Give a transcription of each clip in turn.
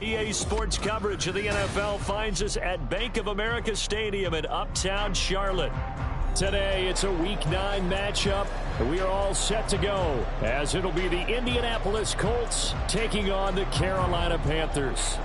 EA Sports coverage of the NFL finds us at Bank of America Stadium in Uptown Charlotte. Today, it's a Week 9 matchup. We are all set to go, as it'll be the Indianapolis Colts taking on the Carolina Panthers.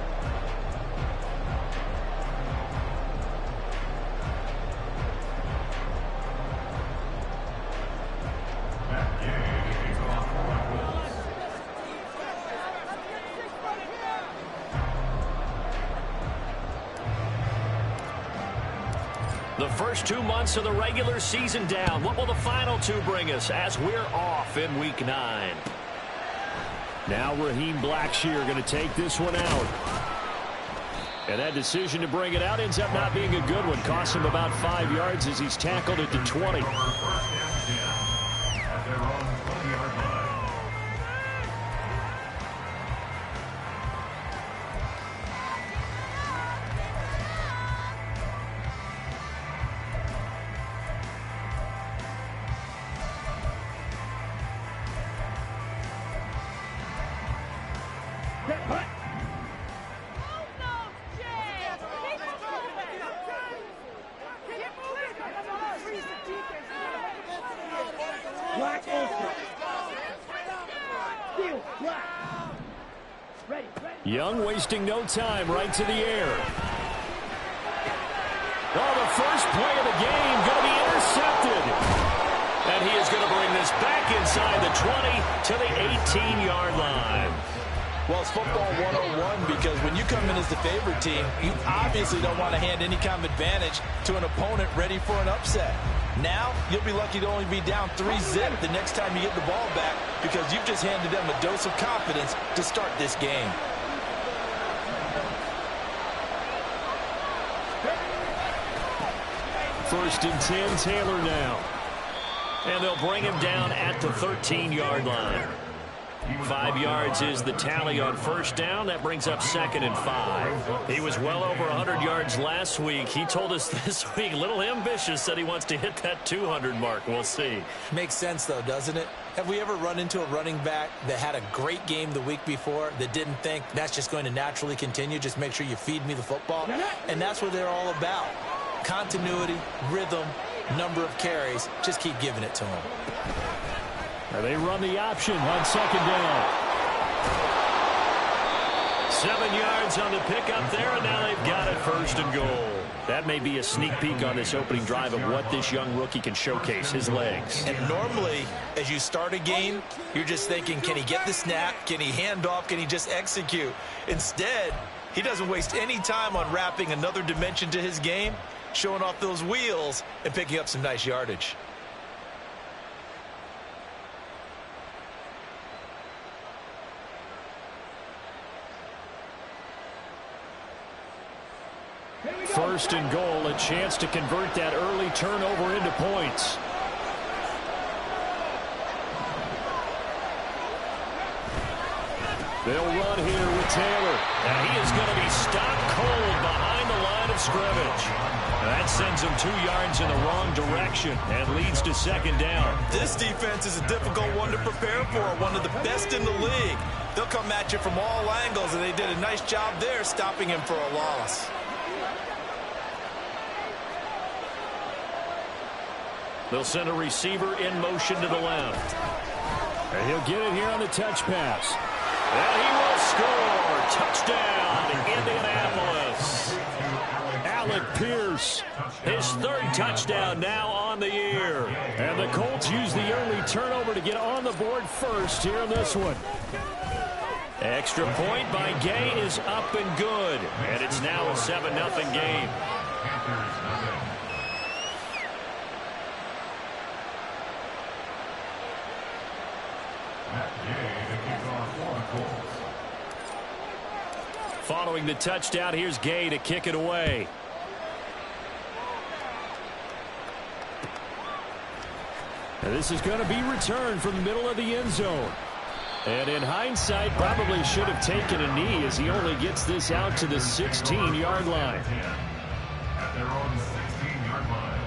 The first 2 months of the regular season down. What will the final 2 bring us as we're off in Week 9? Now Raheem Blackshear going to take this one out. And that decision to bring it out ends up not being a good one. Costs him about 5 yards as he's tackled at the 20. Young wasting no time, right to the air. Oh, the first play of the game going to be intercepted. And he is going to bring this back inside the 20 to the 18-yard line. Well, it's football 101 because when you come in as the favorite team, you obviously don't want to hand any kind of advantage to an opponent ready for an upset. Now, you'll be lucky to only be down 3-zip the next time you get the ball back because you've just handed them a dose of confidence to start this game. First and 10, Taylor now. And they'll bring him down at the 13-yard line. 5 yards is the tally on first down. That brings up 2nd and 5. He was well over 100 yards last week. He told us this week, a little ambitious, said he wants to hit that 200 mark. We'll see. Makes sense, though, doesn't it? Have we ever run into a running back that had a great game the week before that didn't think that's just going to naturally continue? Just make sure you feed me the football. And that's what they're all about. Continuity, rhythm, number of carries. Just keep giving it to him. They run the option on 2nd down. 7 yards on the pickup there, and now they've got it 1st and goal. That may be a sneak peek on this opening drive of what this young rookie can showcase, his legs. And normally, as you start a game, you're just thinking, can he get the snap? Can he hand off? Can he just execute? Instead, he doesn't waste any time on wrapping another dimension to his game, showing off those wheels and picking up some nice yardage. First and goal, a chance to convert that early turnover into points. They'll run here with Taylor. And he is going to be stopped cold behind the line of scrimmage. That sends him 2 yards in the wrong direction and leads to 2nd down. This defense is a difficult one to prepare for, one of the best in the league. They'll come at you from all angles, and they did a nice job there stopping him for a loss. They'll send a receiver in motion to the left. And he'll get it here on the touch pass. And he will score. Touchdown, Indianapolis. Alec Pierce, his 3rd touchdown now on the year. And the Colts use the early turnover to get on the board first here in this one. Extra point by Gay is up and good. And it's now a 7-0 game. Following the touchdown, here's Gay to kick it away. And this is going to be returned from the middle of the end zone. And in hindsight, probably should have taken a knee as he only gets this out to the 16-yard line. At their own 16-yard line.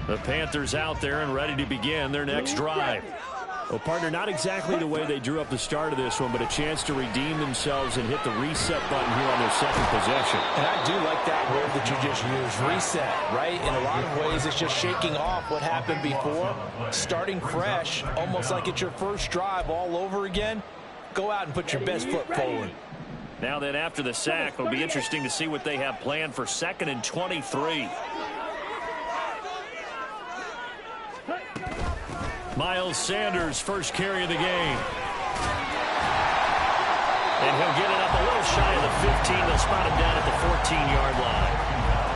The Panthers out there and ready to begin their next drive. Well, partner, not exactly the way they drew up the start of this one, but a chance to redeem themselves and hit the reset button here on their second possession. And I do like that word that you just used, reset, right? In a lot of ways, it's just shaking off what happened before, starting fresh, almost like it's your first drive all over again. Go out and put your best foot forward. Now then, after the sack, it'll be interesting to see what they have planned for 2nd and 23. Miles Sanders, first carry of the game. And he'll get it up a little shy of the 15. They'll spot him down at the 14-yard line.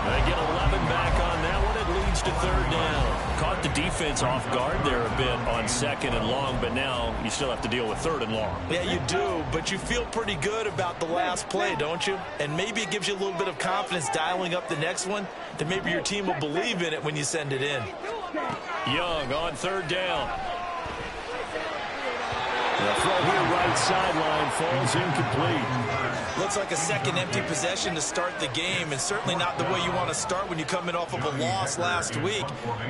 They get 11 back on that one. It leads to 3rd down. Caught the defense off guard there a bit on 2nd and long, but now you still have to deal with 3rd and long. Yeah, you do, but you feel pretty good about the last play, don't you? And maybe it gives you a little bit of confidence dialing up the next one, that maybe your team will believe in it when you send it in. Young on 3rd down. The throw here right sideline falls incomplete. Looks like a second empty possession to start the game, and certainly not the way you want to start when you're coming off of a loss last week.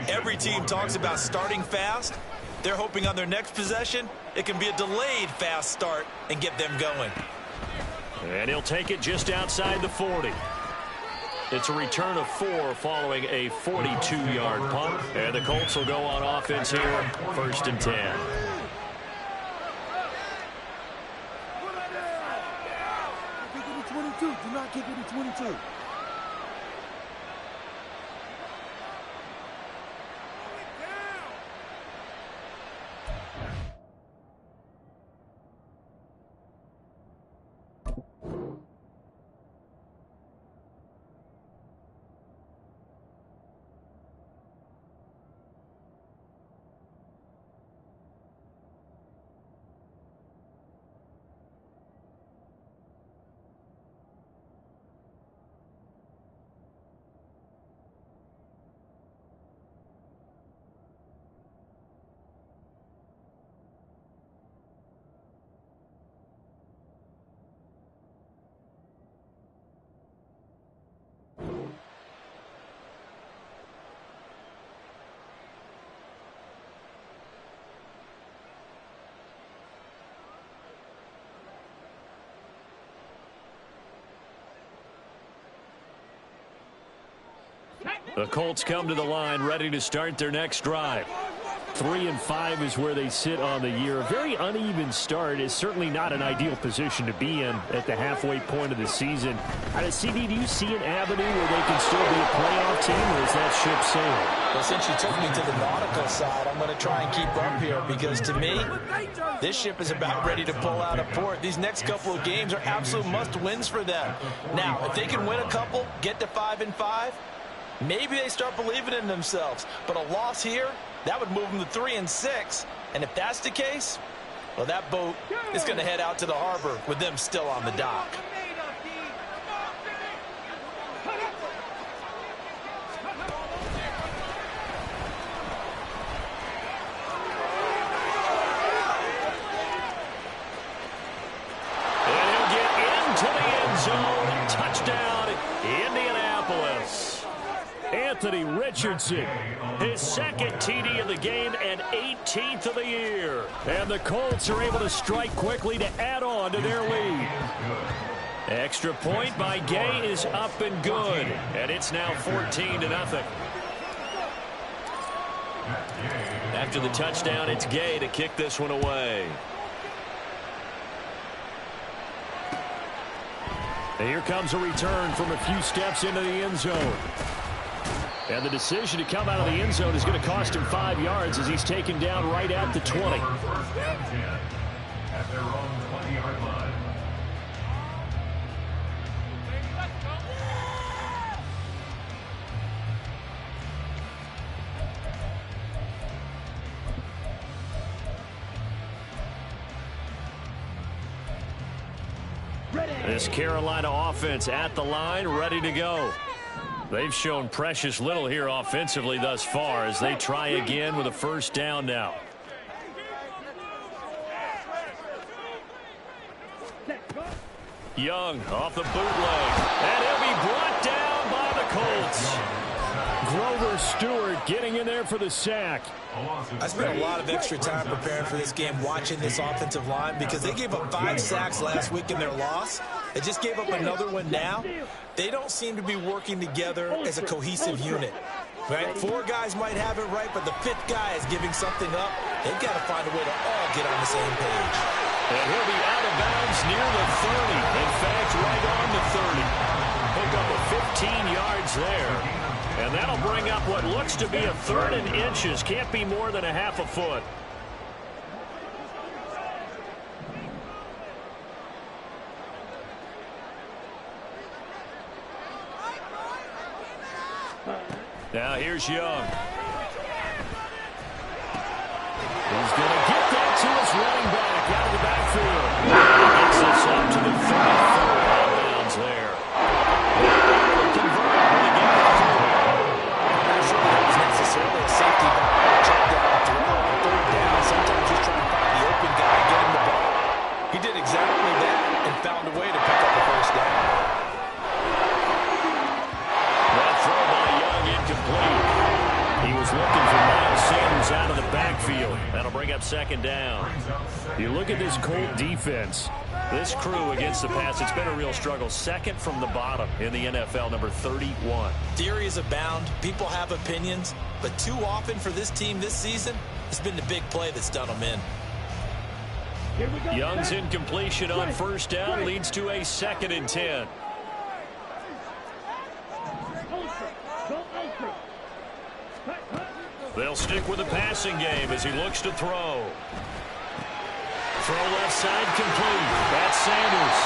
Every team talks about starting fast. They're hoping on their next possession it can be a delayed fast start and get them going. And he'll take it just outside the 40. It's a return of 4 following a 42-yard punt. And the Colts will go on offense here, 1st and 10. Do not kick it to 22. The Colts come to the line ready to start their next drive. 3 and 5 is where they sit on the year. A very uneven start is certainly not an ideal position to be in at the halfway point of the season. CD, do you see an avenue where they can still be a playoff team, or is that ship sailing? Well, since you took me to the nautical side, I'm going to try and keep up here because, to me, this ship is about ready to pull out of port. These next couple of games are absolute must-wins for them. Now, if they can win a couple, get to 5 and 5, maybe they start believing in themselves. But a loss here, that would move them to 3 and 6. And if that's the case, well, that boat is going to head out to the harbor with them still on the dock. And he'll get into the end zone. Touchdown, Indianapolis. Anthony Richardson, his 2nd TD of the game and 18th of the year. And the Colts are able to strike quickly to add on to their lead. Extra point by Gay is up and good. And it's now 14-0. After the touchdown, it's Gay to kick this one away. And here comes a return from a few steps into the end zone. And the decision to come out of the end zone is going to cost him 5 yards as he's taken down right at the 20. At their own 20-yard line. This Carolina offense at the line, ready to go. They've shown precious little here offensively thus far as they try again with a 1st down now. Young off the bootleg, and he'll be brought down by the Colts. Grover Stewart for the sack. I spent a lot of extra time preparing for this game watching this offensive line because they gave up 5 sacks last week in their loss. They just gave up another one now. They don't seem to be working together as a cohesive unit. Right? 4 guys might have it right, but the 5th guy is giving something up. They've got to find a way to all get on the same page. And he'll be out of bounds near the 30. In fact, right on the 30. Pick up a 15 yards there. And that'll bring up what looks to be a 3rd and inches. Can't be more than a half a foot. Now here's Young. He's going to get that to his running back out of the backfield. Gets this up to the 34 out of bounds there. Converted when they get that through. I'm not sure that was necessarily a safety valve. Check down throw on 3rd down. Sometimes just trying to find the open guy and get him the ball. He did exactly that and found a way to pick up the 1st down. That throw by Young incomplete. He was looking for Miles Sanders out of the backfield. That'll bring up 2nd down. You look at this Colt defense. This crew against the pass, it's been a real struggle. 2nd from the bottom in the NFL, number 31. Theories abound. People have opinions. But too often for this team this season, it's been the big play that's done them in. Young's incompletion on 1st down leads to a 2nd and 10. They'll stick with the passing game as he looks to throw. Throw left side complete. That's Sanders.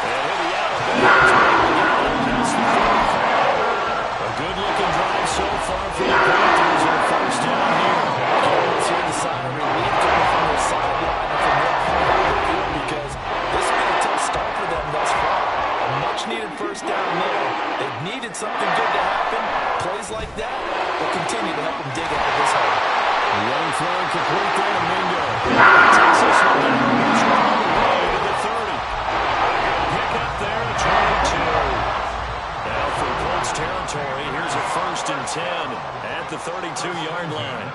And he'll be out of bounds. A good-looking drive so far for the Panthers on 1st down here. Let's hear the sign of relief coming from the sideline and from their corner of the field because this has been a tough start for them thus far. A much-needed 1st down there. They've needed something good to happen. Plays like that will continue to help them dig out of this hole. Young throwing complete there to Mingo. Takes this one down. He's on the way to the 30. Pick up there at 22. Now for Colts territory, here's a 1st and 10 at the 32-yard line.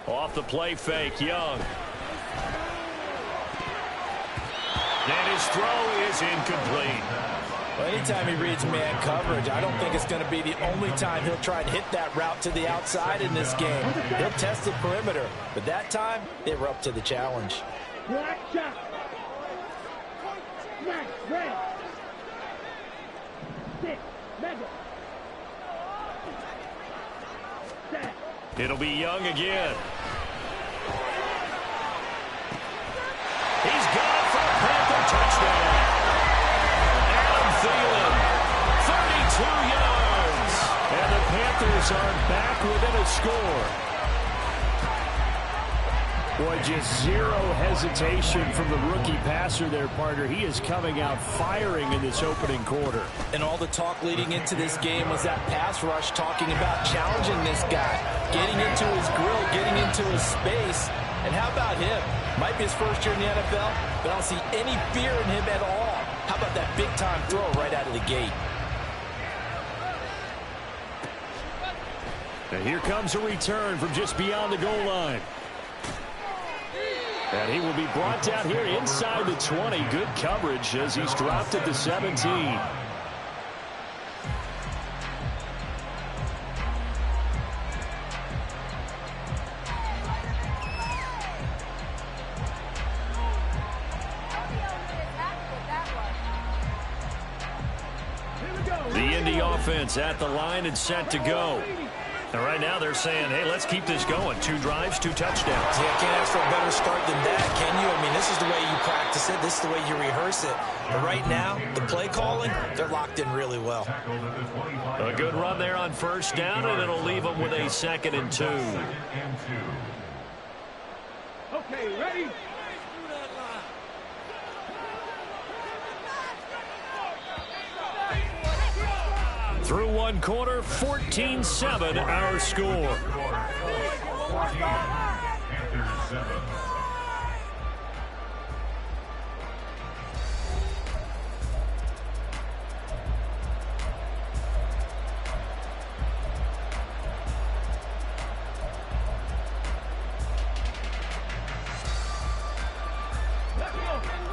Off the play fake, Young. And his throw is incomplete. Well, anytime he reads man coverage, I don't think it's going to be the only time he'll try and hit that route to the outside in this game. He'll test the perimeter, but that time, they were up to the challenge. It'll be Young again. He's got it for a Panther touchdown. Adam Thielen, 32 yards. And the Panthers are back within a score. Boy, just zero hesitation from the rookie passer there, partner. He is coming out firing in this opening quarter. And all the talk leading into this game was that pass rush talking about challenging this guy, getting into his grill, getting into his space. And how about him? Might be his 1st year in the NFL, but I don't see any fear in him at all. How about that big-time throw right out of the gate? And here comes a return from just beyond the goal line. And he will be brought down here inside the 20. Good coverage as he's dropped at the 17. The Indy offense at the line and set to go. And right now they're saying, hey, let's keep this going. 2 drives, 2 touchdowns. Yeah, can't ask for a better start than that, can you? I mean, this is the way you practice it. This is the way you rehearse it. But right now, the play calling, they're locked in really well. A good run there on 1st down, and it'll leave them with a 2nd and 2. Okay, ready? Through 1 quarter, 14-7 our score.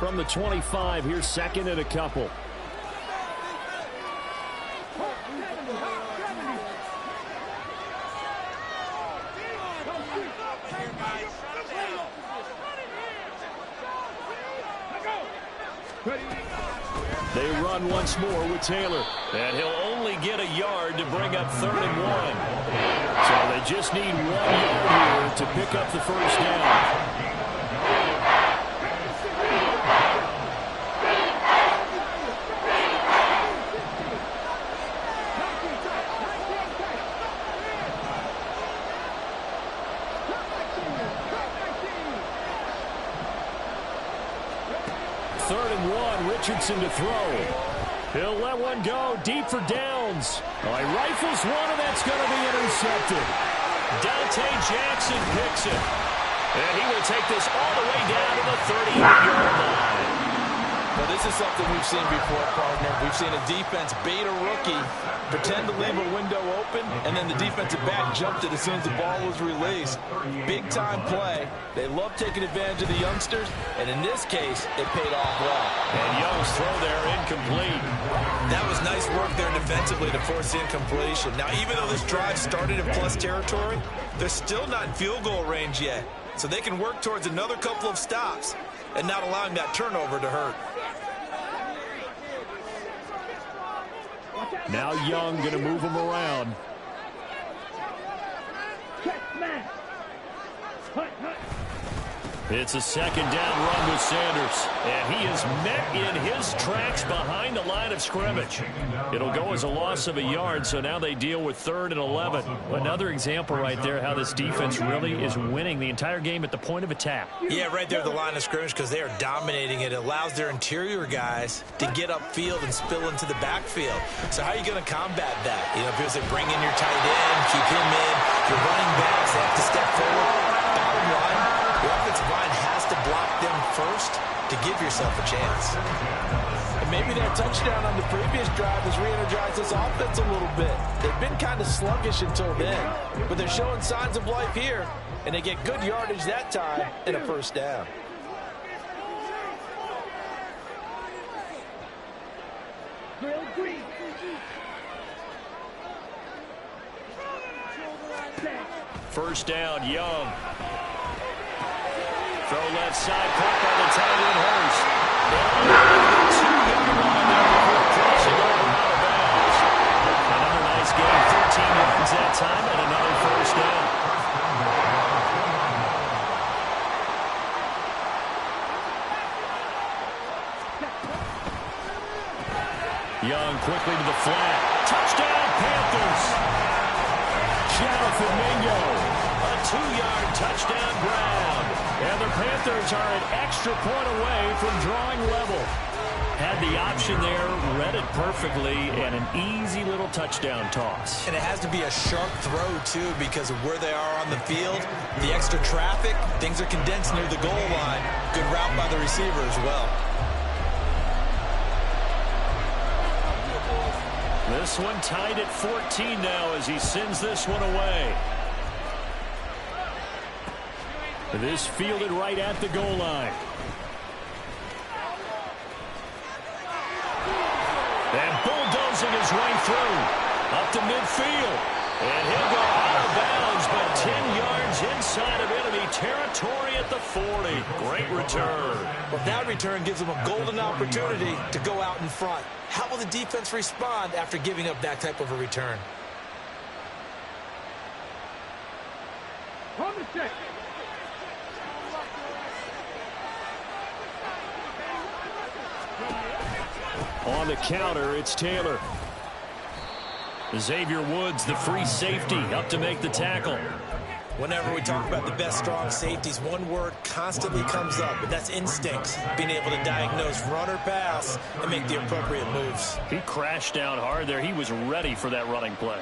From the 25, here's second and a couple. They run once more with Taylor. And he'll only get a yard to bring up 3rd and 1. So they just need 1 yard here to pick up the first down. Richardson to throw. He'll let one go deep for Downs. Oh, he rifles one, and that's going to be intercepted. Dante Jackson picks it. And he will take this all the way down to the 38-yard line. Well, this is something we've seen before, partner. We've seen a defense bait a rookie, pretend to leave a window open, and then the defensive back jumped it as soon as the ball was released. Big-time play. They love taking advantage of the youngsters, and in this case, it paid off well. And Young's throw there incomplete. That was nice work there defensively to force the incompletion. Now, even though this drive started in plus territory, they're still not in field goal range yet. So they can work towards another couple of stops and not allowing that turnover to hurt. Now Young going to move him around. It's a second down run with Sanders. And he is met in his tracks behind the line of scrimmage. It'll go as a loss of a yard, so now they deal with 3rd and 11. Another example right there how this defense really is winning the entire game at the point of attack. Yeah, right there at the line of scrimmage because they are dominating it. It allows their interior guys to get upfield and spill into the backfield. So how are you going to combat that? You know, if you say bring in your tight end, keep him in, your running backs, they have to step forward. Bottom line, the offensive line has to block them first to give yourself a chance. And maybe that touchdown on the previous drive has re-energized this offense a little bit. They've been kind of sluggish until then, but they're showing signs of life here, and they get good yardage that time and a first down. First down, Young. Throw left side, caught by the tight end Hurst. 2-yard line there before crossing over out of bounds. Another nice game, 13 yards that time, and another first down. Young quickly to the flat. Touchdown, Panthers. Jonathan Mingo. A 2-yard touchdown ground. And the Panthers are an extra point away from drawing level. Had the option there, read it perfectly, and an easy little touchdown toss. And it has to be a sharp throw, too, because of where they are on the field. The extra traffic, things are condensed near the goal line. Good route by the receiver as well. This one tied at 14 now as he sends this one away. This fielded right at the goal line. And bulldozing his way through. Up to midfield. And he'll go out of bounds, but 10 yards inside of enemy territory at the 40. Great return. Well, that return gives them a golden opportunity to go out in front. How will the defense respond after giving up that type of a return? On the counter, it's Taylor. Xavier Woods, the free safety, up to make the tackle. Whenever we talk about the best strong safeties, one word constantly comes up, and that's instincts. Being able to diagnose run or pass and make the appropriate moves. He crashed down hard there. He was ready for that running play.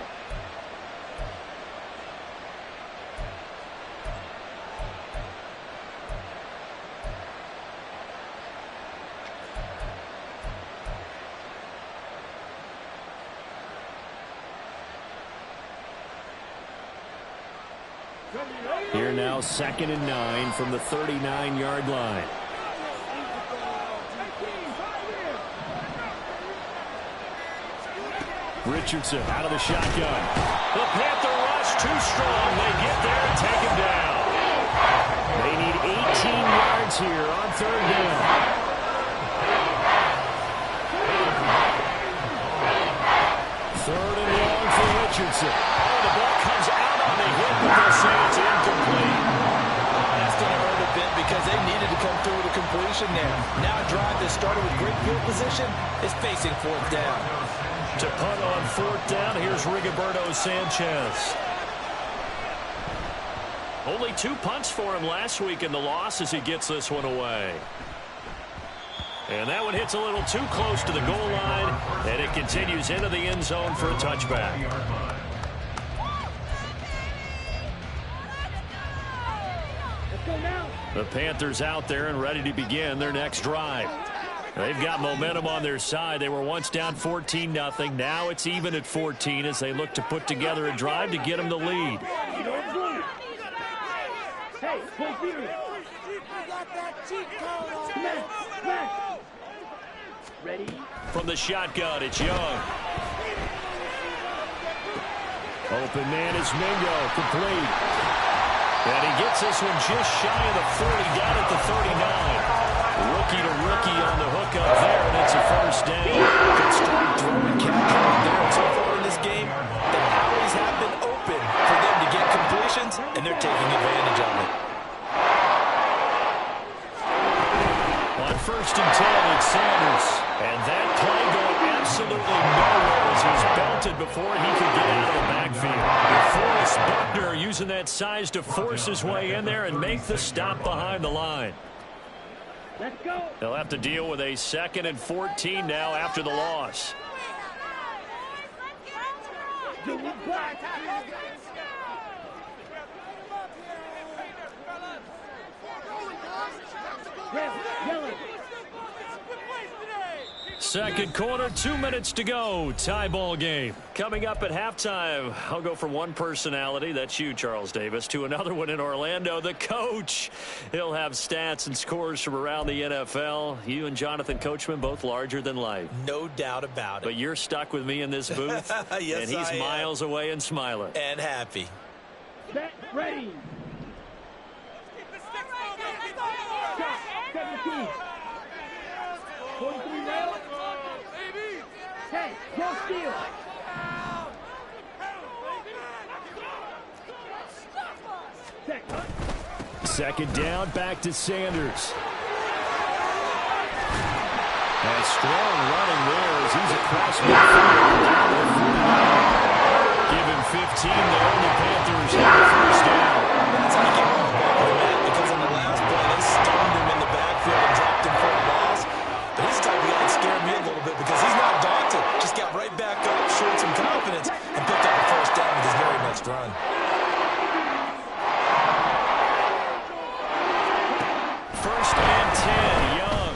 Here now, 2nd and 9 from the 39-yard line. Richardson out of the shotgun. The Panther rush too strong. They get there and take him down. They need 18 yards here on third down. Third and long for Richardson. Oh, the ball comes out on the hit, but they'll say it's incomplete. That's going to hurt a bit because they needed to come through with a completion there. Now a drive that started with great field position is facing fourth down. To punt on fourth down, here's Rigoberto Sanchez. Only 2 punts for him last week in the loss as he gets this one away. And that one hits a little too close to the goal line, and it continues into the end zone for a touchback. The Panthers out there and ready to begin their next drive. They've got momentum on their side. They were once down 14-0. Now it's even at 14 as they look to put together a drive to get them the lead. Ready? From the shotgun, it's Young. Open man is Mingo, complete. And he gets this one just shy of the 40, down at the 39. Rookie to rookie on the hook up there, and it's a first down. Good strong throw and catch right there. So far in this game, the alleys have been open for them to get completions, and they're taking advantage of it. On first and 10, it's Sanders. And that play going absolutely nowhere as he's belted before he could get out of the backfield. Forrest Buckner using that size to force his way in there and make the stop behind the line. Let's go. They'll have to deal with a 2nd and 14 now after the loss. Second quarter, 2 minutes to go. Tie ball game. Coming up at halftime, I'll go from one personality, that's you, Charles Davis, to another one in Orlando, the coach. He'll have stats and scores from around the NFL. You and Jonathan Coachman, both larger than life. No doubt about it. But you're stuck with me in this booth, yes, and he's miles away and smiling. And happy. Set, ready. 17. 43 rail. 10. Go steal. Second down, back to Sanders. And strong running there as he's across midfield. Give him 15 there, and the Panthers have the first down. That's how you get off ball, Matt, because on the last play, they stormed him in the backfield and dropped him for a loss. But this type of guy scared me a little bit because he's not daunted. Just got right back up, showed some confidence, and picked up the first down with his very next run. First and 10, Young.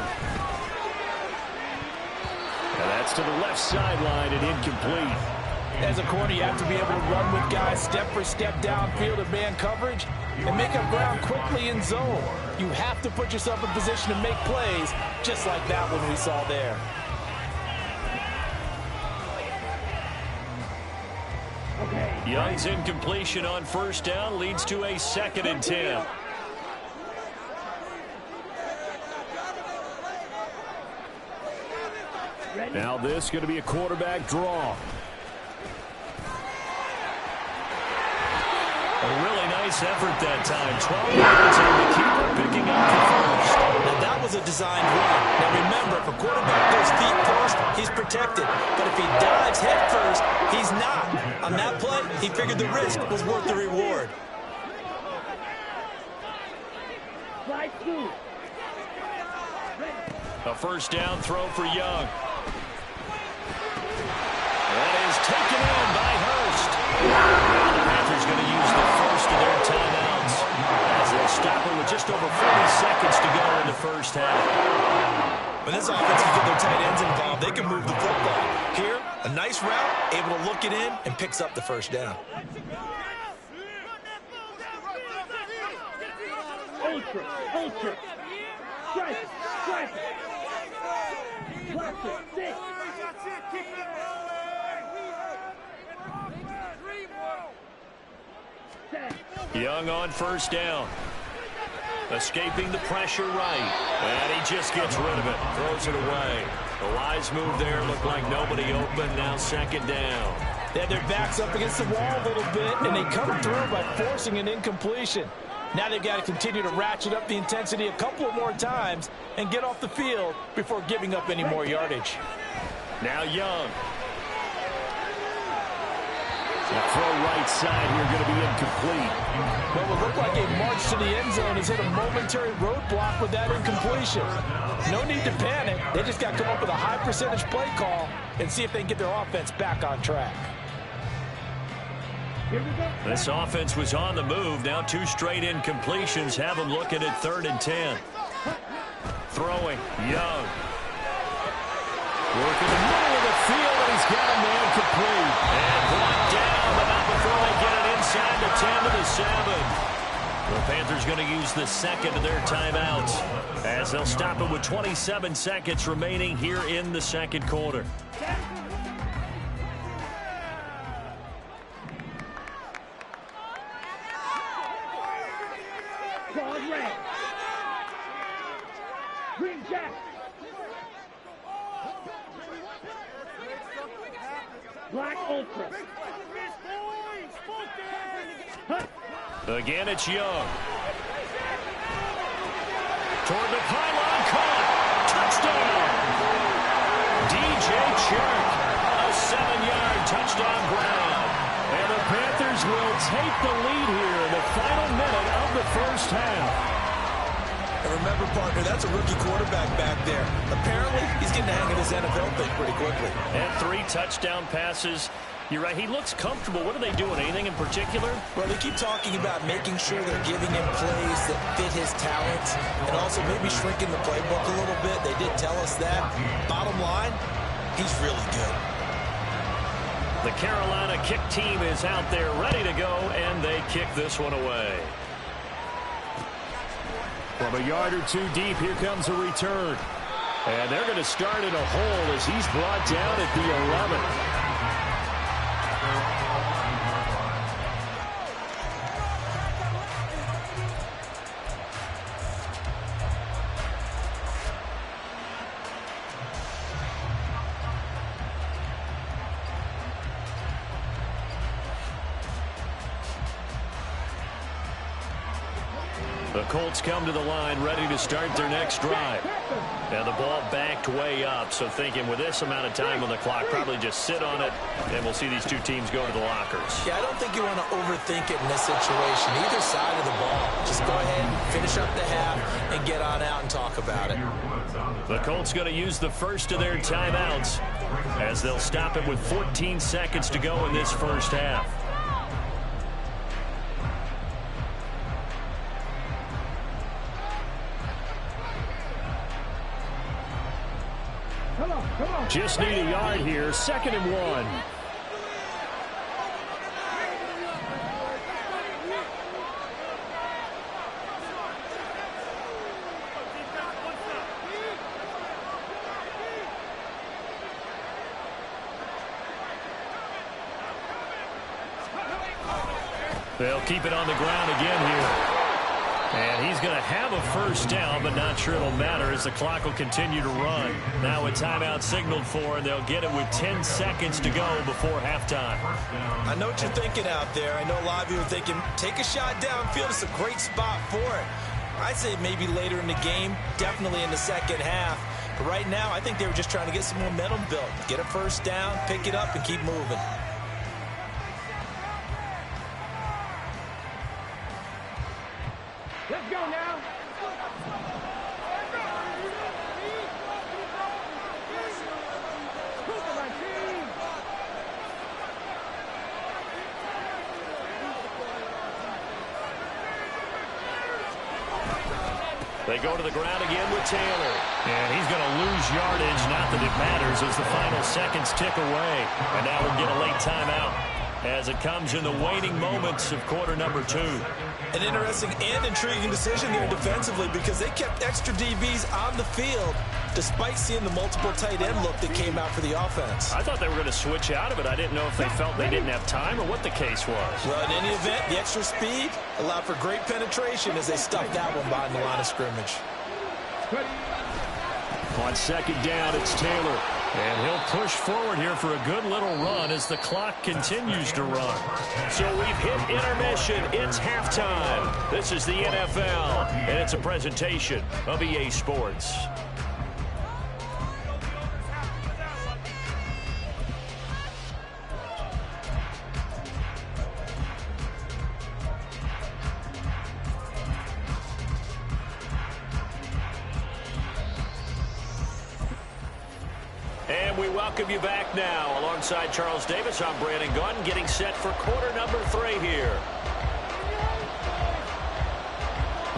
And that's to the left sideline and incomplete. As a corner, you have to be able to run with guys step for step downfield in man coverage and make up ground quickly in zone. You have to put yourself in position to make plays, just like that one we saw there. Young's incompletion on first down leads to a 2nd and 10. Now this is going to be a quarterback draw. A really nice effort that time. 12 yards and the keeper picking up the first. Now that was a designed run. Now remember, if a quarterback goes feet first, he's protected. But if he dives head first, he's not. On that play, he figured the risk was worth the reward. A first down throw for Young. That is taken in by Hurst. Now the Panthers going to use the first of their timeouts as they'll stop it with just over 40 seconds to go in the first half. When this offense can get their tight ends involved, they can move the football. Here, a nice route, able to look it in, and picks up the first down. Ultra. Strike it. Blast it. 6. Young on first down. Escaping the pressure right. And he just gets rid of it. Throws it away. The wise move there. Looked like nobody open. Now second down. They had their backs up against the wall a little bit, and they come through by forcing an incompletion. Now they've got to continue to ratchet up the intensity a couple of more times and get off the field before giving up any more yardage. Now Young. The throw right side here going to be incomplete. What will look like a march to the end zone has hit a momentary roadblock with that incompletion. No need to panic. They just got to come up with a high percentage play call and see if they can get their offense back on track. This offense was on the move. Now two straight incompletions have them looking at 3rd and 10. Throwing. Young. Working the middle of the field, and he's got a man complete. And brought down, but not before they get it inside the 10 to the 7. The Panthers going to use the second of their timeouts as they'll stop it with 27 seconds remaining here in the second quarter. Green Jack. Black Ultra. Again, it's Young. Toward the pylon, caught. Touchdown. DJ Chark, a 7-yard touchdown ground. And the Panthers will take the lead here in the final minute of the first half. And remember, partner, that's a rookie quarterback back there. Apparently, he's getting the hang of this NFL thing pretty quickly. And 3 touchdown passes. You're right, he looks comfortable. What are they doing? Anything in particular? Well, they keep talking about making sure they're giving him plays that fit his talents and also maybe shrinking the playbook a little bit. They did tell us that. Bottom line, he's really good. The Carolina kick team is out there ready to go, and they kick this one away. From a yard or two deep, here comes a return. And they're going to start in a hole as he's brought down at the 11. The Colts come to the line ready to start their next drive. And the ball backed way up, so thinking with this amount of time on the clock, probably just sit on it, and we'll see these two teams go to the lockers. Yeah, I don't think you want to overthink it in this situation. Either side of the ball. Just go ahead and finish up the half and get on out and talk about it. The Colts going to use the first of their timeouts as they'll stop it with 14 seconds to go in this first half. Just need a yard here. 2nd and 1. They'll keep it on the ground again here. And he's going to have a first down, but not sure it'll matter as the clock will continue to run. Now a timeout signaled for, and they'll get it with 10 seconds to go before halftime. I know what you're thinking out there. I know a lot of you are thinking, take a shot downfield. It's a great spot for it. I'd say maybe later in the game, definitely in the second half. But right now, I think they were just trying to get some momentum built. Get a first down, pick it up, and keep moving. Let's go now. They go to the ground again with Taylor. And he's going to lose yardage. Not that it matters as the final seconds tick away. And now we'll get a late timeout as it comes in the waning moments of quarter number 2. An interesting and intriguing decision there defensively because they kept extra DBs on the field despite seeing the multiple tight end look that came out for the offense. I thought they were going to switch out of it. I didn't know if they felt they didn't have time or what the case was. Well, in any event, the extra speed allowed for great penetration as they stuffed that one behind the line of scrimmage. On second down, it's Taylor. And he'll push forward here for a good little run as the clock continues to run. So we've hit intermission. It's halftime. This is the NFL, and it's a presentation of EA Sports. And we welcome you back now. Alongside Charles Davis, I'm Brandon Gunn, getting set for quarter number 3 here.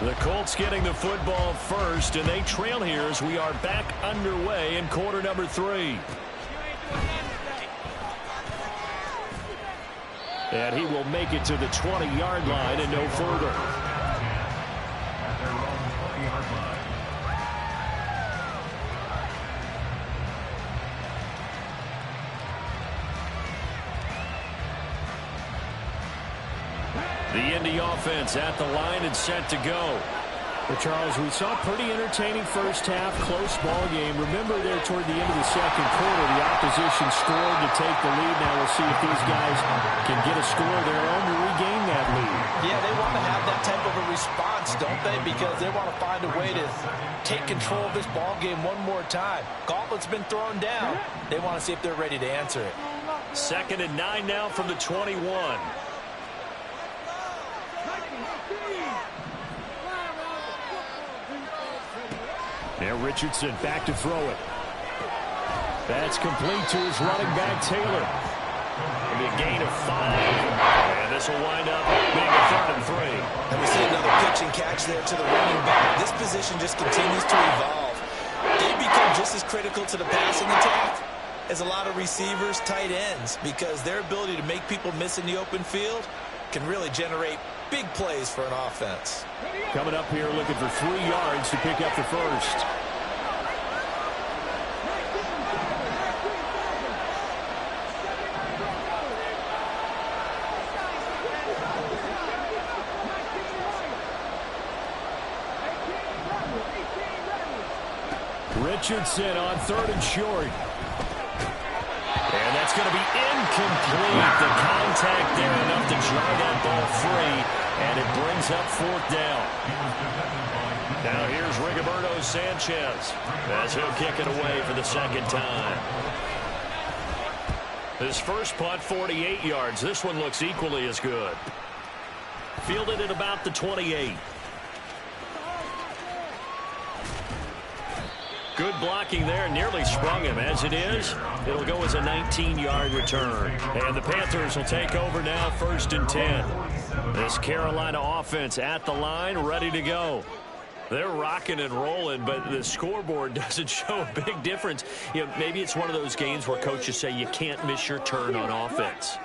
The Colts getting the football first, and they trail here as we are back underway in quarter number 3. And he will make it to the 20-yard line and no further. The Indy offense at the line and set to go. Well, Charles, we saw a pretty entertaining first half, close ball game. Remember there toward the end of the second quarter, the opposition scored to take the lead. Now we'll see if these guys can get a score of their own to regain that lead. Yeah, they want to have that type of a response, don't they? Because they want to find a way to take control of this ball game one more time. Gauntlet's been thrown down. They want to see if they're ready to answer it. 2nd and 9 now from the 21. Now Richardson back to throw it. That's complete to his running back, Taylor. It'll be a gain of 5. And this will wind up being a 3rd and 3. And we see another pitch and catch there to the running back. This position just continues to evolve. They become just as critical to the passing attack as a lot of receivers, tight ends, because their ability to make people miss in the open field can really generate big plays for an offense. Coming up here looking for 3 yards to pick up the first. Richardson on 3rd and short. And that's going to be incomplete. The contact there enough to drive that ball free. And it brings up 4th down. Now here's Rigoberto Sanchez as he'll kick it away for the 2nd time. His first punt, 48 yards. This one looks equally as good. Fielded at about the 28. Good blocking there, nearly sprung him. As it is, it'll go as a 19-yard return. And the Panthers will take over now, 1st and 10. This Carolina offense at the line, ready to go. They're rocking and rolling, but the scoreboard doesn't show a big difference. You know, maybe it's one of those games where coaches say you can't miss your turn on offense.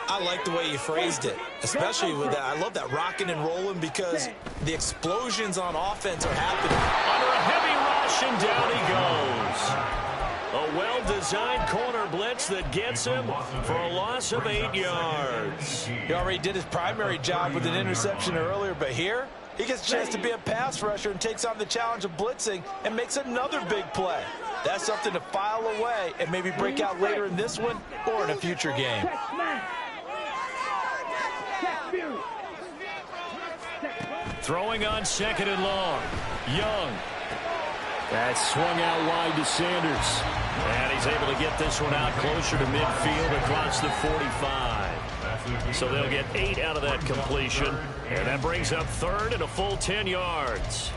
I like the way you phrased it, especially with that. I love that rocking and rolling because the explosions on offense are happening. Under a heavy rush, and down he goes. A well-designed corner blitz that gets him for a loss of 8 yards. He already did his primary job with an interception earlier, but here he gets a chance to be a pass rusher and takes on the challenge of blitzing and makes another big play. That's something to file away and maybe break out later in this one or in a future game. Throwing on 2nd and long. Young. That swung out wide to Sanders. And he's able to get this one out closer to midfield across the 45. So they'll get 8 out of that completion. And that brings up 3rd and a full 10 yards.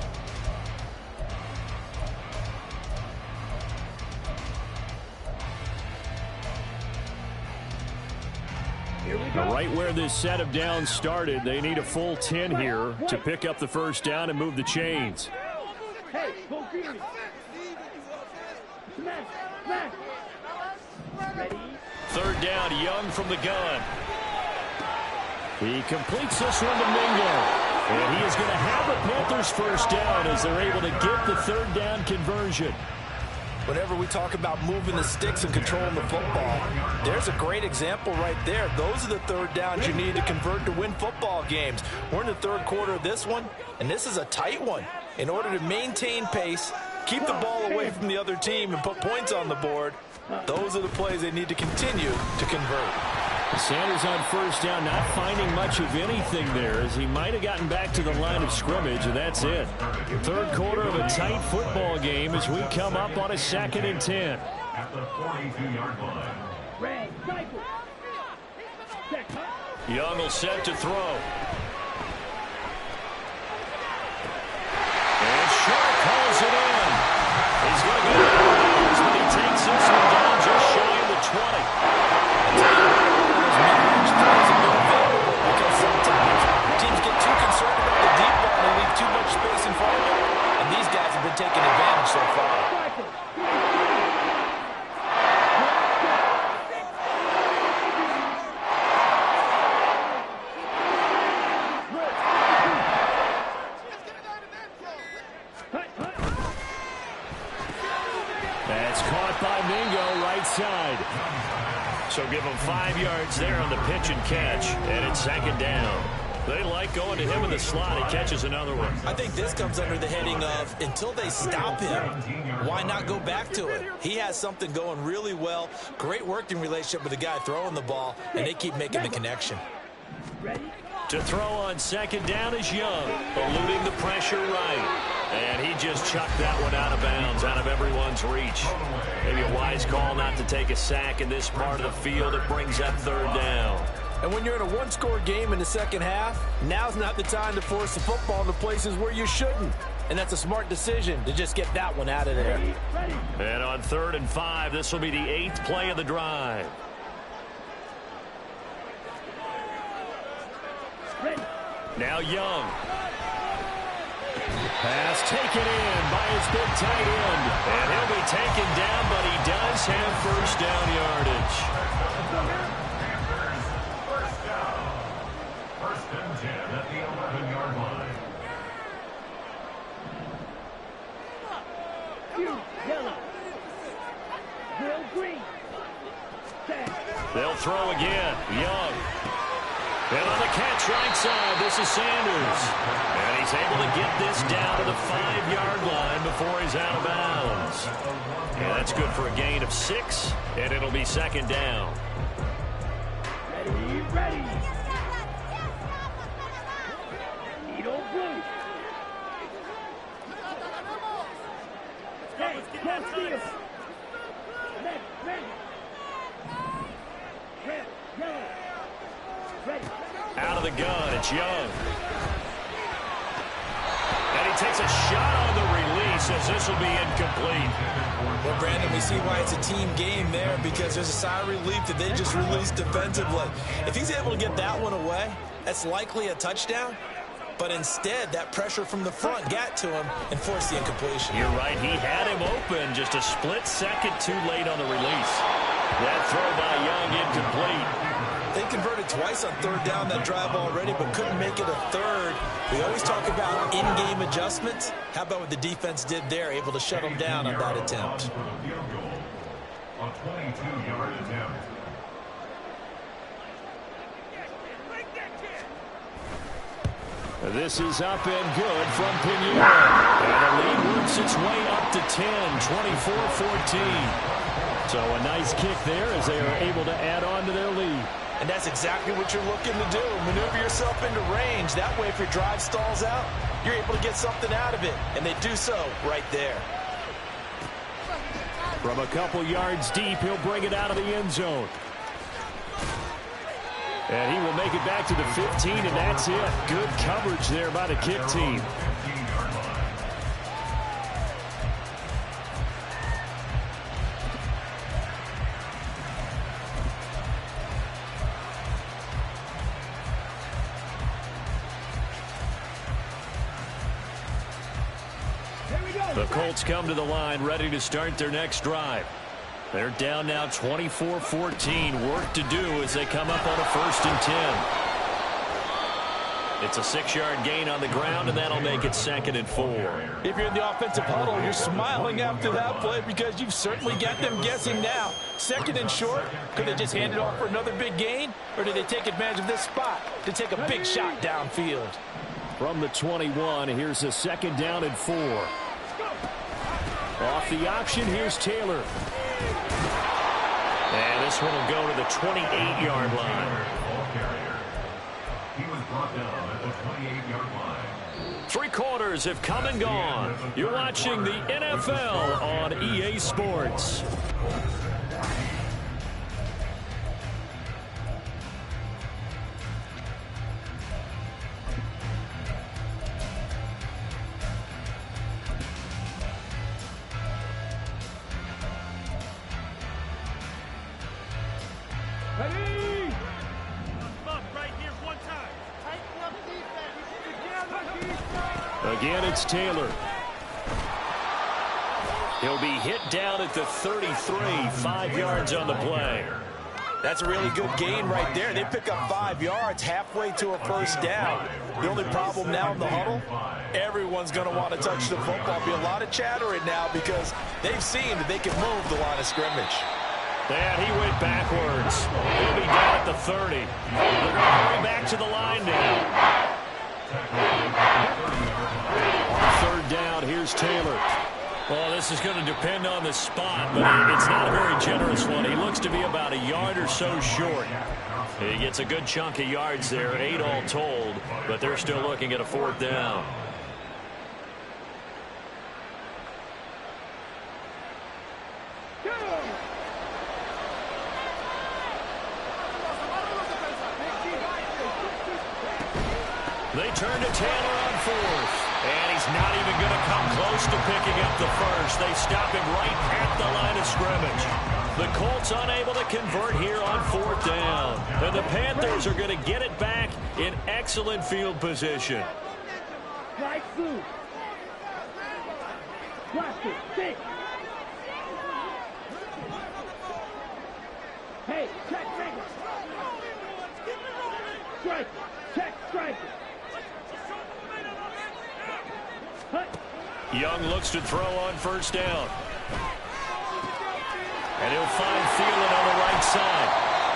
Right where this set of downs started, they need a full 10 here to pick up the 1st down and move the chains. Third down, Young from the gun. He completes this one to Mingo. And he is going to have the Panthers first down as they're able to get the third down conversion. Whenever we talk about moving the sticks and controlling the football, there's a great example right there. Those are the third downs you need to convert to win football games. We're in the third quarter of this one, and this is a tight one. In order to maintain pace, keep the ball away from the other team, and put points on the board, those are the plays they need to continue to convert. Sanders on first down, not finding much of anything there, as he might have gotten back to the line of scrimmage, and that's it. Third quarter of a tight football game as we come up on a 2nd and 10. At the 42-yard line. Young will set to throw. And Sharp calls it in. He's going to go out of bounds, but he takes this one down just shy of the 20. Because sometimes teams get too concerned about the deep ball and they leave too much space in front of them. And these guys have been taking advantage so far. That's caught by Mingo, right side. So give him 5 yards there on the pitch and catch, and it's 2nd down. They like going to him in the slot. He catches another one. I think this comes under the heading of, until they stop him, why not go back to it? He has something going really well, great working relationship with the guy throwing the ball, and they keep making the connection. To throw on 2nd down is Young, eluding the pressure right. And he just chucked that one out of bounds, out of everyone's reach. Maybe a wise call not to take a sack in this part of the field. It brings up 3rd down. And when you're in a one-score game in the second half, now's not the time to force the football into places where you shouldn't. And that's a smart decision to just get that one out of there. And on 3rd and 5, this will be the 8th play of the drive. Now Young. Pass taken in by his big tight end. And he'll be taken down, but he does have first down yardage. First and 10 at the 11-yard line. They'll throw again. Young. And on the catch right side, this is Sanders. And he's able to get this down to the 5-yard line before he's out of bounds. And that's good for a gain of 6, and it'll be 2nd down. Ready. Edo blue. Hey, go steal. Out of the gun, it's Young. And he takes a shot on the release as this will be incomplete. Well, Brandon, we see why it's a team game there, because there's a sigh of relief that they just released defensively. If he's able to get that one away, that's likely a touchdown. But instead, that pressure from the front got to him and forced the incompletion. You're right. He had him open, just a split second too late on the release. That throw by Young incomplete. They converted twice on 3rd down that drive already, but couldn't make it a 3rd. We always talk about in-game adjustments. How about what the defense did there, able to shut them down on that attempt? A 22-yard attempt. This is up and good from Pinheiro. And the lead works its way up to 10, 24-14. So a nice kick there as they are able to add on to their lead. And that's exactly what you're looking to do. Maneuver yourself into range. That way, if your drive stalls out, you're able to get something out of it. And they do so right there. From a couple yards deep, he'll bring it out of the end zone. And he will make it back to the 15, and that's it. Good coverage there by the kick team. The Colts come to the line, ready to start their next drive. They're down now 24-14. Work to do as they come up on a 1st and 10. It's a 6-yard gain on the ground, and that'll make it 2nd and 4. If you're in the offensive huddle, you're smiling after that play because you've certainly got them guessing now. 2nd and short, could they just hand it off for another big gain, or do they take advantage of this spot to take a big shot downfield? From the 21, here's a 2nd down and 4. Off the option, here's Taylor. And this one will go to the 28-yard line. He was brought down at the 28-yard line. 3 quarters have come and gone. You're watching the NFL on EA Sports. Again, it's Taylor. He'll be hit down at the 33, 5 yards on the play. That's a really good gain right there. They pick up 5 yards halfway to a first down. The only problem now in the huddle, everyone's going to want to touch the football. Be a lot of chattering now because they've seen that they can move the line of scrimmage. And he went backwards. He'll be down at the 30. They're going to hurry back to the line now. On 3rd down, here's Taylor. Well, this is going to depend on the spot, but it's not a very generous one. He looks to be about a yard or so short. He gets a good chunk of yards there, 8 all told, but they're still looking at a 4th down. They turn to Taylor on 4th. And he's not even going to come close to picking up the first. They stop him right at the line of scrimmage. The Colts unable to convert here on 4th down. And the Panthers are going to get it back in excellent field position. Hey, check, strike, check, strike. Young looks to throw on 1st down. And he'll find Thielen on the right side.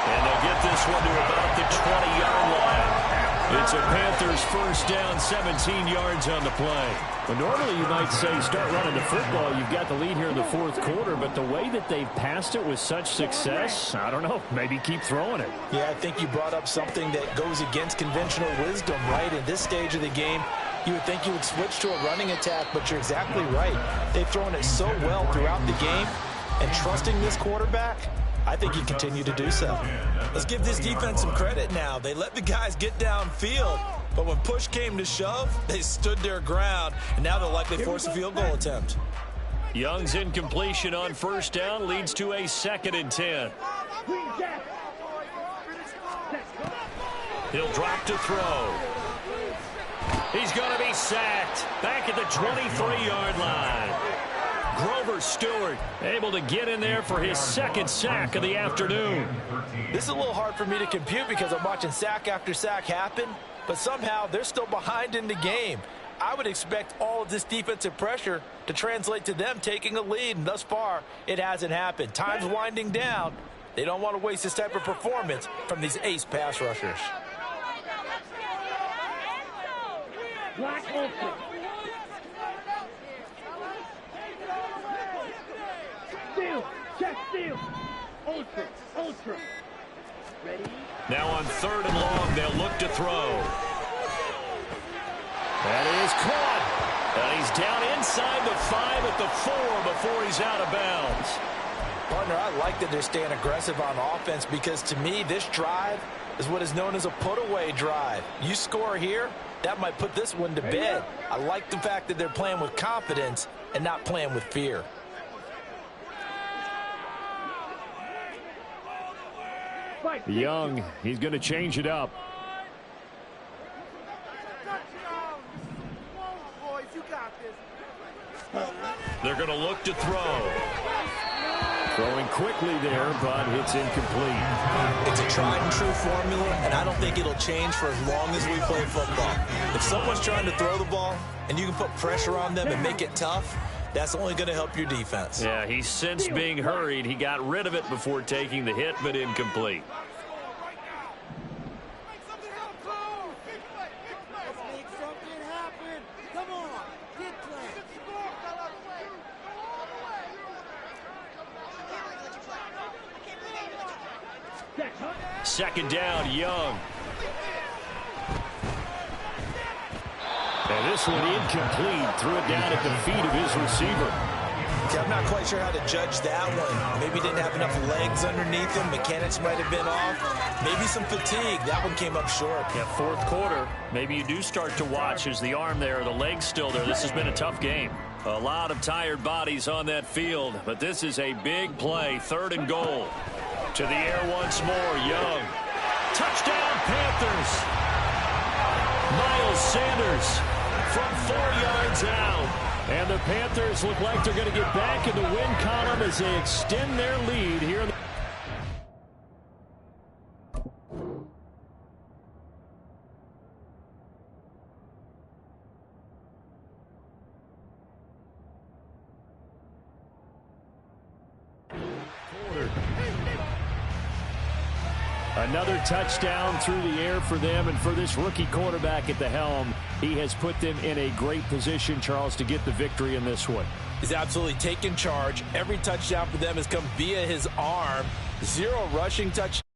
And they'll get this one to about the 20-yard line. It's a Panthers 1st down, 17 yards on the play. Well, normally you might say start running the football. You've got the lead here in the 4th quarter, but the way that they've passed it with such success, I don't know, maybe keep throwing it. Yeah, I think you brought up something that goes against conventional wisdom, right? In this stage of the game, you would think you would switch to a running attack, but you're exactly right. They've thrown it so well throughout the game, and trusting this quarterback, I think he continue to do so. Let's give this defense some credit now. They let the guys get downfield, but when push came to shove, they stood their ground, and now they'll likely force a field goal attempt. Young's incompletion on 1st down leads to a 2nd and 10. He'll drop to throw. He's going to be sacked back at the 23-yard line. Grover Stewart able to get in there for his 2nd sack of the afternoon. This is a little hard for me to compute because I'm watching sack after sack happen, but somehow they're still behind in the game. I would expect all of this defensive pressure to translate to them taking a lead, and thus far, it hasn't happened. Time's winding down. They don't want to waste this type of performance from these ace pass rushers. Black open. Steal, check, steal. Ultra. Ready? Now on 3rd and long, they'll look to throw. That is caught. And he's down inside the 5 at the 4 before he's out of bounds. Partner, I like that they're staying aggressive on offense because to me, this drive is what is known as a put-away drive. You score here, that might put this one to bed. I like the fact that they're playing with confidence and not playing with fear. Young, he's going to change it up. They're going to look to throw. Throwing quickly there, but it's incomplete. It's a tried and true formula, and I don't think it'll change for as long as we play football. If someone's trying to throw the ball and you can put pressure on them and make it tough, that's only going to help your defense. Yeah, he's since being hurried. He got rid of it before taking the hit, but incomplete. Second down, Young. And this one incomplete. Threw it down at the feet of his receiver. I'm not quite sure how to judge that one. Maybe didn't have enough legs underneath him. Mechanics might have been off. Maybe some fatigue. That one came up short. Yeah, fourth quarter. Maybe you do start to watch as the arm there, the leg's still there. This has been a tough game. A lot of tired bodies on that field, but this is a big play. 3rd and goal. To the air once more, Young. Touchdown, Panthers. Miles Sanders from 4 yards out. And the Panthers look like they're going to get back in the win column as they extend their lead here. Another touchdown through the air for them, and for this rookie quarterback at the helm, he has put them in a great position, Charles, to get the victory in this one. He's absolutely taken charge. Every touchdown for them has come via his arm. 0 rushing touchdowns.